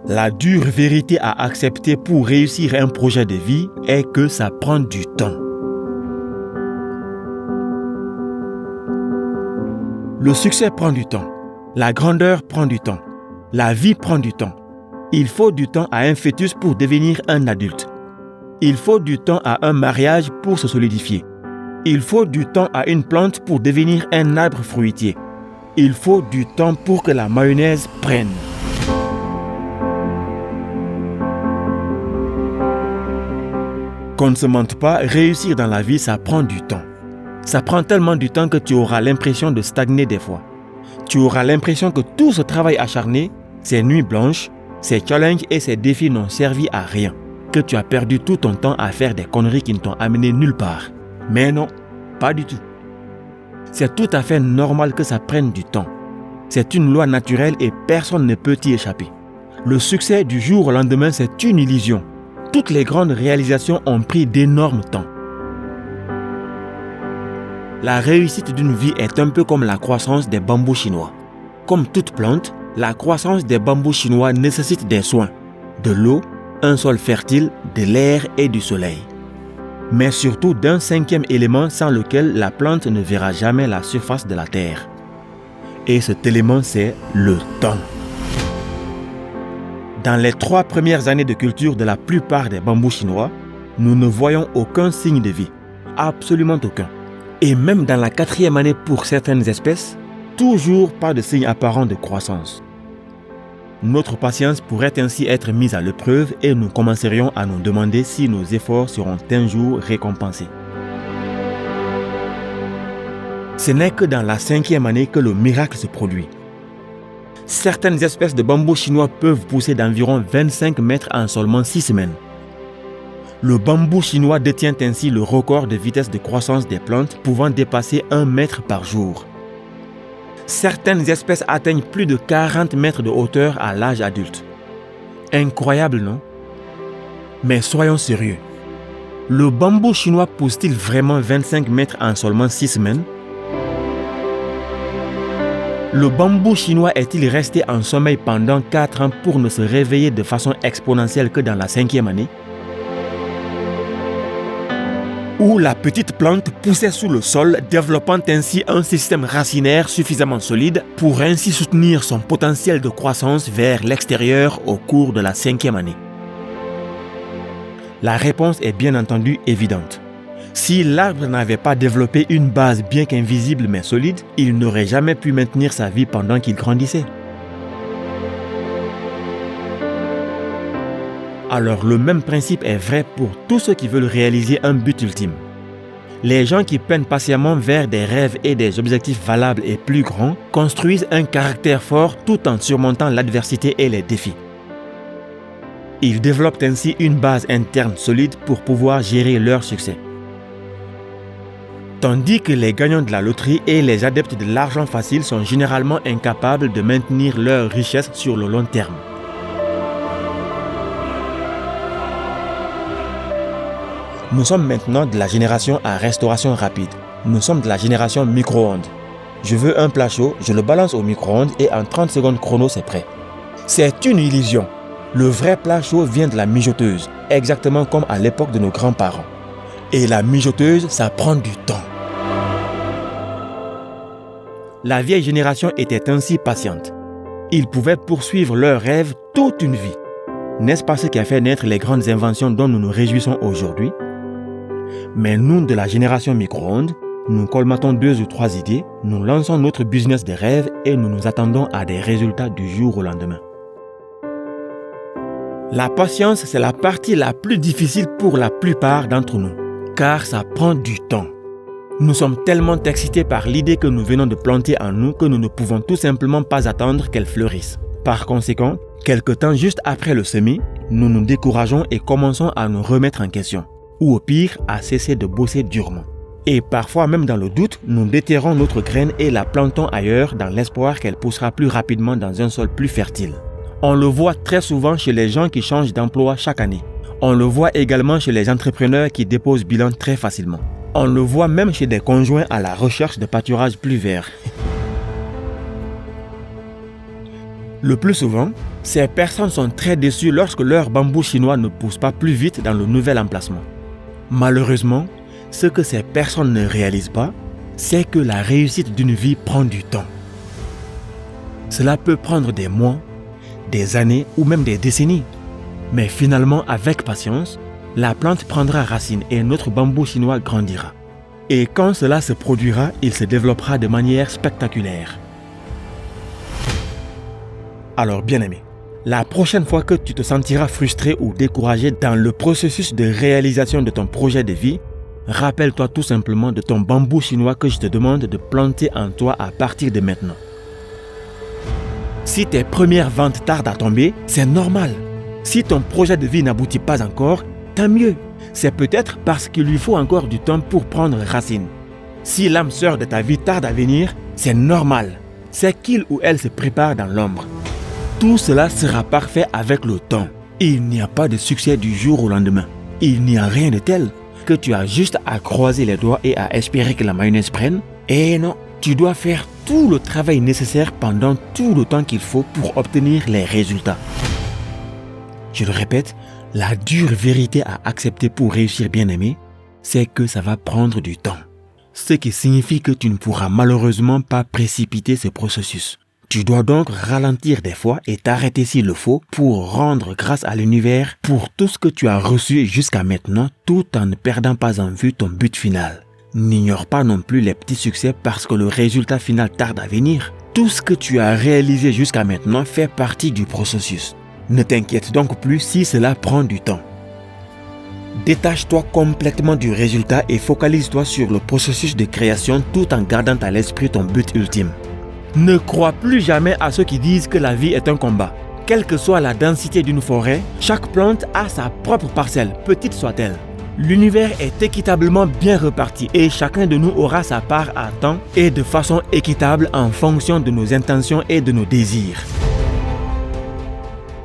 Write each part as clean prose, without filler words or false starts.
La dure vérité à accepter pour réussir un projet de vie est que ça prend du temps. Le succès prend du temps. La grandeur prend du temps. La vie prend du temps. Il faut du temps à un fœtus pour devenir un adulte. Il faut du temps à un mariage pour se solidifier. Il faut du temps à une plante pour devenir un arbre fruitier. Il faut du temps pour que la mayonnaise prenne. Qu'on ne se mente pas, réussir dans la vie, ça prend du temps. Ça prend tellement du temps que tu auras l'impression de stagner des fois. Tu auras l'impression que tout ce travail acharné, ces nuits blanches, ces challenges et ces défis n'ont servi à rien. Que tu as perdu tout ton temps à faire des conneries qui ne t'ont amené nulle part. Mais non, pas du tout. C'est tout à fait normal que ça prenne du temps. C'est une loi naturelle et personne ne peut y échapper. Le succès du jour au lendemain, c'est une illusion. Toutes les grandes réalisations ont pris d'énormes temps. La réussite d'une vie est un peu comme la croissance des bambous chinois. Comme toute plante, la croissance des bambous chinois nécessite des soins, de l'eau, un sol fertile, de l'air et du soleil. Mais surtout d'un cinquième élément sans lequel la plante ne verra jamais la surface de la terre. Et cet élément, c'est le temps. Dans les 3 premières années de culture de la plupart des bambous chinois, nous ne voyons aucun signe de vie. Absolument aucun. Et même dans la 4e année pour certaines espèces, toujours pas de signe apparent de croissance. Notre patience pourrait ainsi être mise à l'épreuve et nous commencerions à nous demander si nos efforts seront un jour récompensés. Ce n'est que dans la 5e année que le miracle se produit. Certaines espèces de bambous chinois peuvent pousser d'environ 25 mètres en seulement 6 semaines. Le bambou chinois détient ainsi le record de vitesse de croissance des plantes pouvant dépasser 1 mètre par jour. Certaines espèces atteignent plus de 40 mètres de hauteur à l'âge adulte. Incroyable, non? Mais soyons sérieux. Le bambou chinois pousse-t-il vraiment 25 mètres en seulement 6 semaines? Le bambou chinois est-il resté en sommeil pendant 4 ans pour ne se réveiller de façon exponentielle que dans la 5e année? Où la petite plante poussait sous le sol, développant ainsi un système racinaire suffisamment solide pour ainsi soutenir son potentiel de croissance vers l'extérieur au cours de la 5e année. La réponse est bien entendu évidente. Si l'arbre n'avait pas développé une base bien qu'invisible mais solide, il n'aurait jamais pu maintenir sa vie pendant qu'il grandissait. Alors le même principe est vrai pour tous ceux qui veulent réaliser un but ultime. Les gens qui peinent patiemment vers des rêves et des objectifs valables et plus grands construisent un caractère fort tout en surmontant l'adversité et les défis. Ils développent ainsi une base interne solide pour pouvoir gérer leur succès. Tandis que les gagnants de la loterie et les adeptes de l'argent facile sont généralement incapables de maintenir leur richesse sur le long terme. Nous sommes maintenant de la génération à restauration rapide. Nous sommes de la génération micro-ondes. Je veux un plat chaud, je le balance au micro-ondes et en 30 secondes chrono, c'est prêt. C'est une illusion. Le vrai plat chaud vient de la mijoteuse, exactement comme à l'époque de nos grands-parents. Et la mijoteuse, ça prend du temps. La vieille génération était ainsi patiente. Ils pouvaient poursuivre leurs rêves toute une vie. N'est-ce pas ce qui a fait naître les grandes inventions dont nous nous réjouissons aujourd'hui? Mais nous, de la génération micro-ondes, nous colmatons 2 ou 3 idées, nous lançons notre business de rêve et nous nous attendons à des résultats du jour au lendemain. La patience, c'est la partie la plus difficile pour la plupart d'entre nous, car ça prend du temps. Nous sommes tellement excités par l'idée que nous venons de planter en nous que nous ne pouvons tout simplement pas attendre qu'elle fleurisse. Par conséquent, quelque temps juste après le semis, nous nous décourageons et commençons à nous remettre en question. Ou au pire, à cesser de bosser durement. Et parfois, même dans le doute, nous déterrons notre graine et la plantons ailleurs dans l'espoir qu'elle poussera plus rapidement dans un sol plus fertile. On le voit très souvent chez les gens qui changent d'emploi chaque année. On le voit également chez les entrepreneurs qui déposent bilan très facilement. On le voit même chez des conjoints à la recherche de pâturage plus vert. Le plus souvent, Ces personnes sont très déçues lorsque leur bambou chinois ne pousse pas plus vite dans le nouvel emplacement. Malheureusement, ce que ces personnes ne réalisent pas, c'est que la réussite d'une vie prend du temps. Cela peut prendre des mois, des années ou même des décennies. Mais finalement, avec patience, la plante prendra racine et notre bambou chinois grandira. Et quand cela se produira, il se développera de manière spectaculaire. Alors, bien-aimé, la prochaine fois que tu te sentiras frustré ou découragé dans le processus de réalisation de ton projet de vie, rappelle-toi tout simplement de ton bambou chinois que je te demande de planter en toi à partir de maintenant. Si tes premières ventes tardent à tomber, c'est normal. Si ton projet de vie n'aboutit pas encore, tant mieux. C'est peut-être parce qu'il lui faut encore du temps pour prendre racine. Si l'âme sœur de ta vie tarde à venir, c'est normal. C'est qu'il ou elle se prépare dans l'ombre. Tout cela sera parfait avec le temps. Il n'y a pas de succès du jour au lendemain. Il n'y a rien de tel que tu as juste à croiser les doigts et à espérer que la mayonnaise prenne. Et non, tu dois faire tout le travail nécessaire pendant tout le temps qu'il faut pour obtenir les résultats. Je le répète, la dure vérité à accepter pour réussir, bien-aimé, c'est que ça va prendre du temps. Ce qui signifie que tu ne pourras malheureusement pas précipiter ce processus. Tu dois donc ralentir des fois et t'arrêter s'il le faut pour rendre grâce à l'univers pour tout ce que tu as reçu jusqu'à maintenant tout en ne perdant pas en vue ton but final. N'ignore pas non plus les petits succès parce que le résultat final tarde à venir. Tout ce que tu as réalisé jusqu'à maintenant fait partie du processus. Ne t'inquiète donc plus si cela prend du temps. Détache-toi complètement du résultat et focalise-toi sur le processus de création tout en gardant à l'esprit ton but ultime. Ne crois plus jamais à ceux qui disent que la vie est un combat. Quelle que soit la densité d'une forêt, chaque plante a sa propre parcelle, petite soit-elle. L'univers est équitablement bien reparti et chacun de nous aura sa part à temps et de façon équitable en fonction de nos intentions et de nos désirs.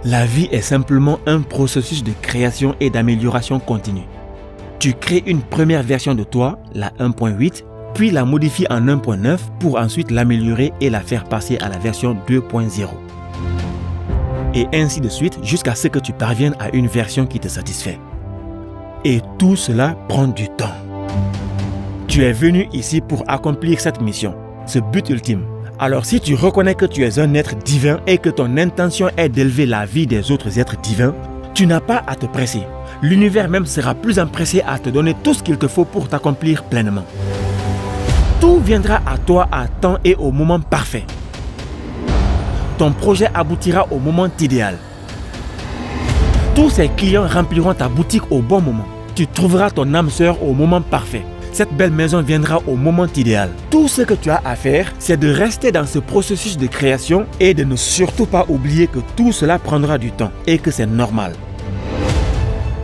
La vie est simplement un processus de création et d'amélioration continue. Tu crées une première version de toi, la 1.8, puis la modifies en 1.9 pour ensuite l'améliorer et la faire passer à la version 2.0. Et ainsi de suite jusqu'à ce que tu parviennes à une version qui te satisfait. Et tout cela prend du temps. Tu es venu ici pour accomplir cette mission, ce but ultime. Alors si tu reconnais que tu es un être divin et que ton intention est d'élever la vie des autres êtres divins, tu n'as pas à te presser. L'univers même sera plus empressé à te donner tout ce qu'il te faut pour t'accomplir pleinement. Tout viendra à toi à temps et au moment parfait. Ton projet aboutira au moment idéal. Tous ces clients rempliront ta boutique au bon moment. Tu trouveras ton âme sœur au moment parfait. Cette belle maison viendra au moment idéal. Tout ce que tu as à faire, c'est de rester dans ce processus de création et de ne surtout pas oublier que tout cela prendra du temps et que c'est normal.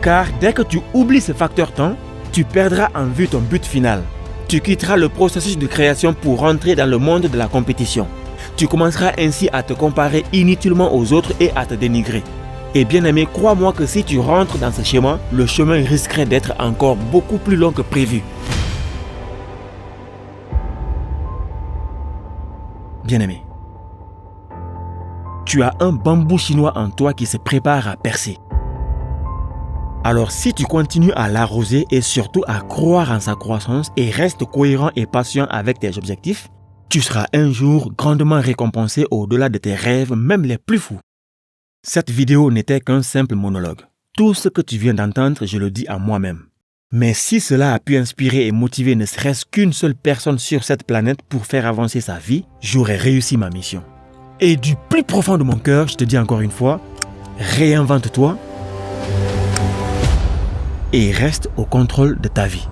Car dès que tu oublies ce facteur temps, tu perdras en vue ton but final. Tu quitteras le processus de création pour rentrer dans le monde de la compétition. Tu commenceras ainsi à te comparer inutilement aux autres et à te dénigrer. Et bien aimé, crois-moi que si tu rentres dans ce schéma, le chemin risquerait d'être encore beaucoup plus long que prévu. Bien aimé, tu as un bambou chinois en toi qui se prépare à percer. Alors si tu continues à l'arroser et surtout à croire en sa croissance et restes cohérent et patient avec tes objectifs, tu seras un jour grandement récompensé au-delà de tes rêves, même les plus fous. Cette vidéo n'était qu'un simple monologue. Tout ce que tu viens d'entendre, je le dis à moi-même. Mais si cela a pu inspirer et motiver ne serait-ce qu'une seule personne sur cette planète pour faire avancer sa vie, j'aurais réussi ma mission. Et du plus profond de mon cœur, je te dis encore une fois, réinvente-toi et reste au contrôle de ta vie.